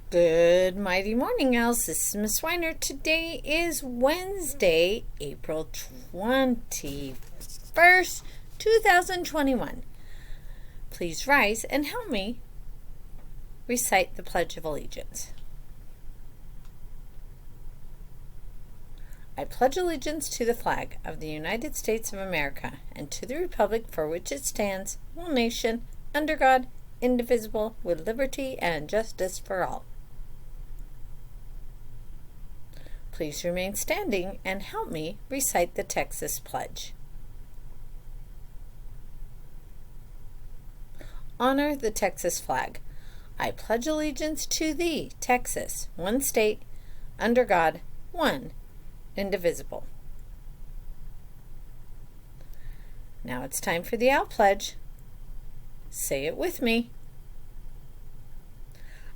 Good mighty morning, Owls. This is Miss Weiner. Today is Wednesday, April 21st, 2021. Please rise and help me recite the Pledge of Allegiance. I pledge allegiance to the flag of the United States of America and to the republic for which it stands, one nation, under God, indivisible, with liberty and justice for all. Please remain standing and help me recite the Texas Pledge. Honor the Texas flag. I pledge allegiance to thee, Texas, one state, under God, one, indivisible. Now it's time for the Owl Pledge. Say it with me.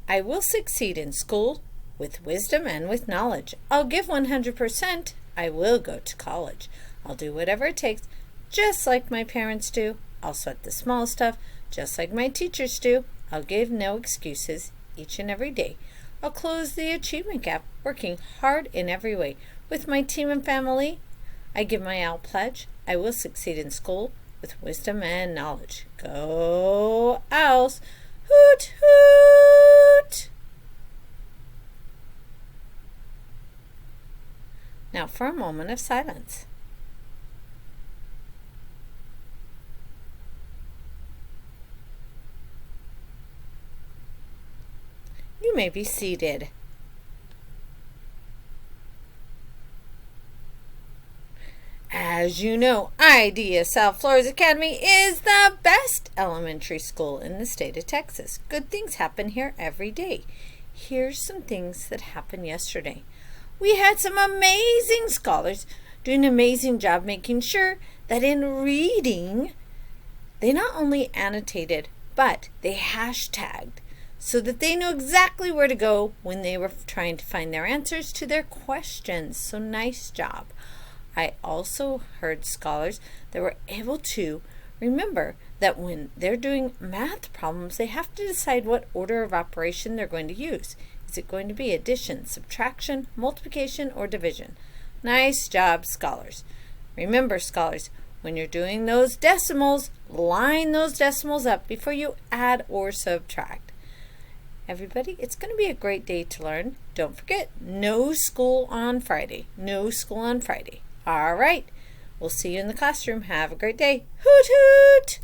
I will succeed in school with wisdom and with knowledge. I'll give 100%. I will go to college. I'll do whatever it takes, just like my parents do. I'll sweat the small stuff, just like my teachers do. I'll give no excuses each and every day. I'll close the achievement gap, working hard in every way. With my team and family, I give my Owl Pledge. I will succeed in school with wisdom and knowledge. Go Owls! Hoot, hoot! Now for a moment of silence. You may be seated. As you know, IDEA South Flores Academy is the best elementary school in the state of Texas. Good things happen here every day. Here's some things that happened yesterday. We had some amazing scholars doing an amazing job making sure that in reading, they not only annotated, but they hashtagged so that they knew exactly where to go when they were trying to find their answers to their questions. So nice job. I also heard scholars that were able to remember that when they're doing math problems, they have to decide what order of operation they're going to use. Is it going to be addition, subtraction, multiplication, or division? Nice job, scholars. Remember, scholars, when you're doing those decimals, line those decimals up before you add or subtract. Everybody, it's going to be a great day to learn. Don't forget, no school on Friday. No school on Friday. All right. We'll see you in the classroom. Have a great day. Hoot, hoot!